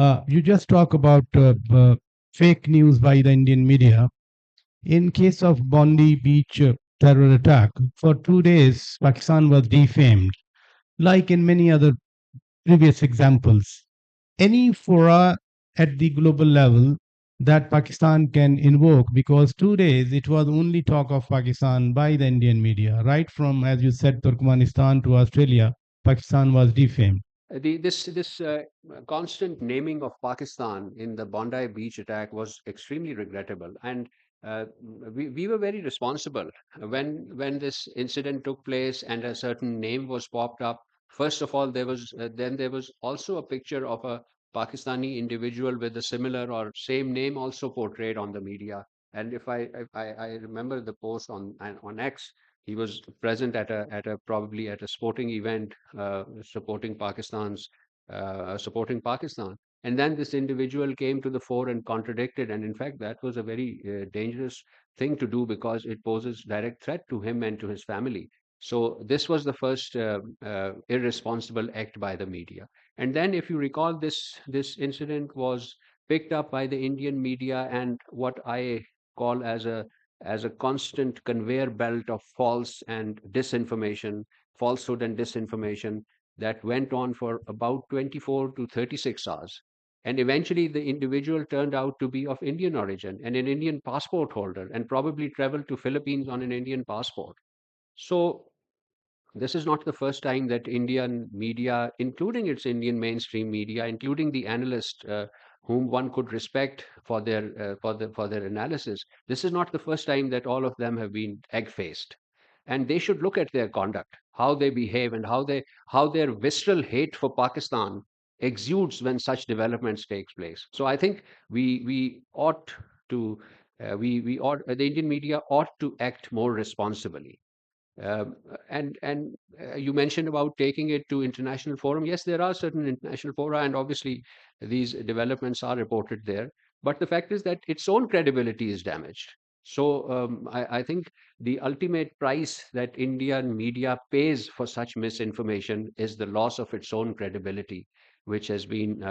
You just talk about fake news by the Indian media. In case of Bondi Beach terror attack, for 2 days, Pakistan was defamed, like in many other previous examples. Any fora at the global level that Pakistan can invoke, because 2 days it was only talk of Pakistan by the Indian media, right from, as you said, Turkmenistan to Australia, Pakistan was defamed. This constant naming of Pakistan in the Bondi Beach attack was extremely regrettable, and we were very responsible when this incident took place and a certain name was popped up. First of all, there was also a picture of a Pakistani individual with a similar or same name also portrayed on the media. And if I remember the post on X, he was present at a probably at a sporting event supporting Pakistan. And then this individual came to the fore and contradicted. And in fact, that was a very dangerous thing to do because it poses direct threat to him and to his family. So this was the first irresponsible act by the media. And then, if you recall, this incident was picked up by the Indian media, and what I call as a constant conveyor belt of falsehood and disinformation that went on for about 24 to 36 hours. And eventually, the individual turned out to be of Indian origin and an Indian passport holder and probably traveled to Philippines on an Indian passport. So this is not the first time that Indian media, including its Indian mainstream media, including the analysts whom one could respect for for their analysis, this is not the first time that all of them have been egg-faced, and they should look at their conduct, how they behave, and how their visceral hate for Pakistan exudes when such developments takes place. So I think we ought to we ought the Indian media ought to act more responsibly. And you mentioned about taking it to international forum. Yes, there are certain international fora, and obviously these developments are reported there. But the fact is that its own credibility is damaged. So I think the ultimate price that Indian media pays for such misinformation is the loss of its own credibility, which has been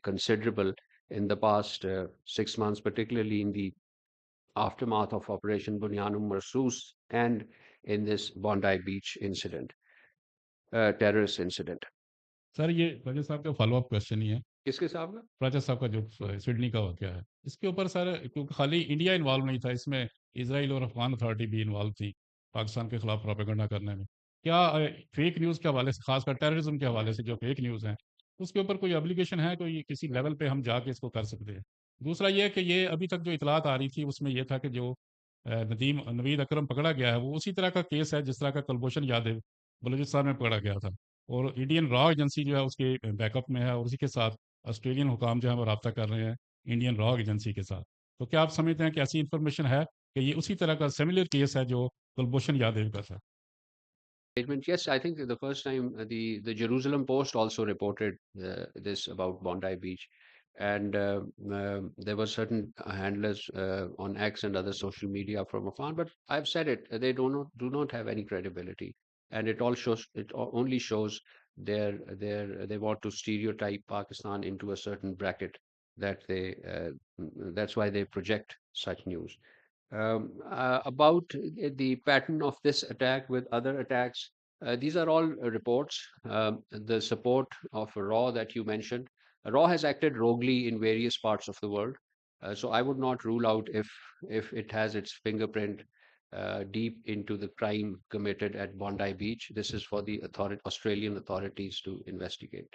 considerable in the past 6 months, particularly in the aftermath of Operation Bunyanum Marsus and in this Bondi Beach incident, terrorist incident. Sir ये रजत साहब का follow up question ही है। किसके साहब का? रजत साहब का जो सिडनी का वाक़या है, इसके ऊपर सर क्योंकि खाली इंडिया इन्वॉल्व नहीं था इसमें, इज़राइल और अफ़गान अथॉरिटी भी इन्वॉल्व थी, पाकिस्तान के खिलाफ प्रोपेगेंडा करने में। क्या फेक न्यूज़ के हवाले से, ख़ासकर टेररिज़्म के हवाले से जो फेक न्यूज़ हैं, उसके ऊपर कोई एप्लीकेशन है, कोई किसी लेवल पे हम जाके इसको कर सकते हैं? दूसरा ये है कि ये अभी तक जो इतलात आ रही थी, उसमें ये था कि जो नवीद अकरम पकड़ा गया है, वो उसी तरह का केस है जिस तरह का कुलभूषण यादव बलूचिस्तान में पकड़ा गया था, और इंडियन रॉ एजेंसी जो है उसके बैकअप में है, और उसी के साथ ऑस्ट्रेलियन हुकाम जो है वो रब्ता कर रहे हैं इंडियन रॉ एजेंसी के साथ। तो क्या आप समझते हैं कि ऐसी इन्फॉर्मेशन है कि ये उसी तरह का सिमिलर केस है जो कुलभूषण यादव का था? Statement. Yes, I think the first time the Jerusalem Post also reported this about Bondi Beach, and there were certain handlers on X and other social media from afar. But I've said it; they do not have any credibility, and only shows they want to stereotype Pakistan into a certain bracket that that's why they project such news. About the pattern of this attack with other attacks, these are all reports. The support of RAW that you mentioned, RAW has acted roguely in various parts of the world. So I would not rule out if it has its fingerprint deep into the crime committed at Bondi Beach. This is for the Australian authorities to investigate.